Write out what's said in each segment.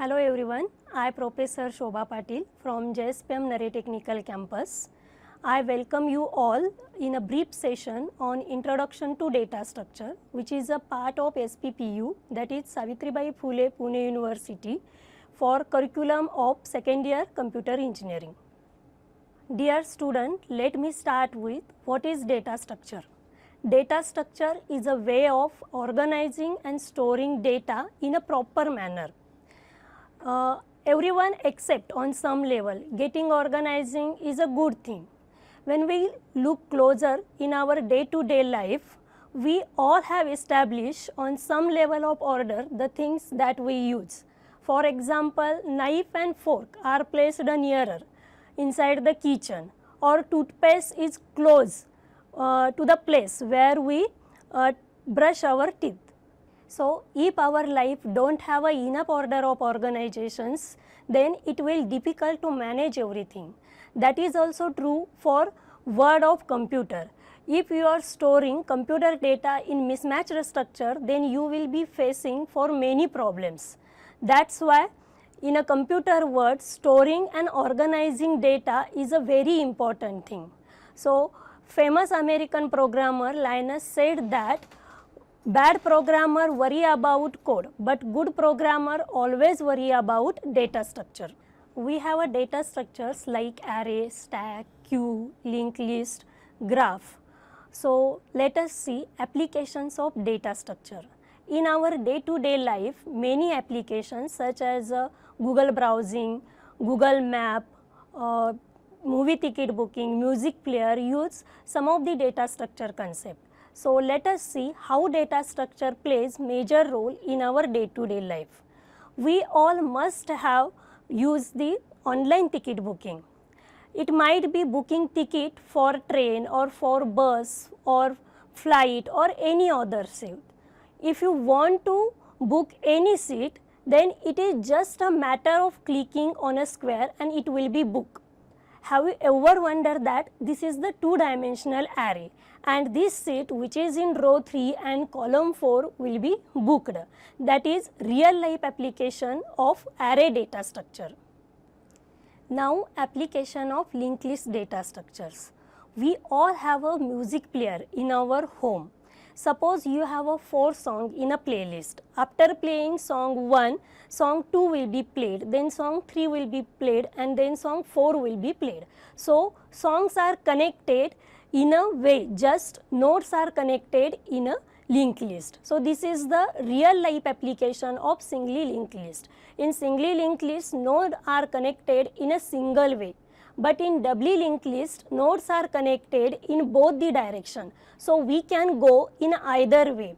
Hello everyone, I Professor Shobha Patil from JSPM Narre Technical Campus. I welcome you all in a brief session on Introduction to Data Structure, which is a part of SPPU, that is Savitribai Phule Pune University, for curriculum of second year computer engineering. Dear student, let me start with what is data structure. Data structure is a way of organizing and storing data in a proper manner. Everyone accept on some level getting organizing is a good thing. When we look closer in our day-to-day life, we all have established on some level of order the things that we use. For example, knife and fork are placed nearer inside the kitchen, or toothpaste is close to the place where we brush our teeth. So, if our life don't have a enough order of organizations, then it will difficult to manage everything. That is also true for word of computer. If you are storing computer data in mismatched structure, then you will be facing for many problems. That's why in a computer world, storing and organizing data is a very important thing. So, famous American programmer Linus said that bad programmer worry about code, but good programmer always worry about data structure. We have a data structures like array, stack, queue, linked list, graph. So let us see applications of data structure. In our day-to-day life, many applications such as Google browsing, Google map, movie ticket booking, music player use some of the data structure concept. So let us see how data structure plays major role in our day-to-day life. We all must have used the online ticket booking. It might be booking ticket for train or for bus or flight or any other seat. If you want to book any seat, then it is just a matter of clicking on a square and it will be booked. Have you ever wondered that this is the two-dimensional array and this seat which is in row 3 and column 4 will be booked. That is real life application of array data structure. Now application of linked list data structures. We all have a music player in our home. Suppose you have a 4 song in a playlist. After playing song 1, song 2 will be played, then song 3 will be played, and then song 4 will be played. So songs are connected in a way, just nodes are connected in a linked list. So this is the real life application of singly linked list. In singly linked list, nodes are connected in a single way. But in doubly linked list, nodes are connected in both the direction. So we can go in either way.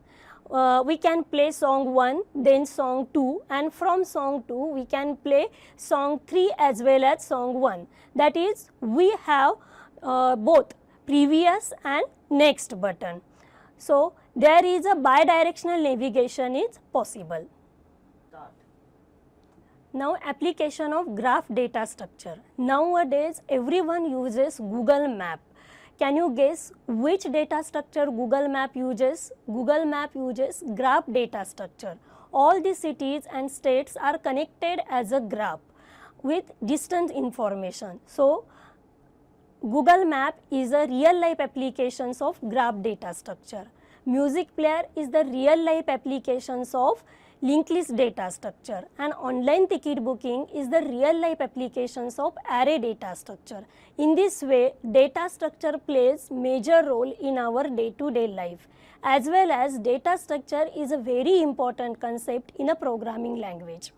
We can play song 1, then song 2, and from song 2 we can play song 3 as well as song 1. That is, we have both previous and next button. So there is a bidirectional navigation is possible. Now application of graph data structure. Nowadays everyone uses Google Map. Can you guess which data structure Google Map uses? Google Map uses graph data structure. All the cities and states are connected as a graph with distance information. So Google Map is a real life applications of graph data structure. Music player is the real life applications of linked list data structure, and online ticket booking is the real life applications of array data structure. In this way, data structure plays major role in our day-to-day life, as well as data structure is a very important concept in a programming language.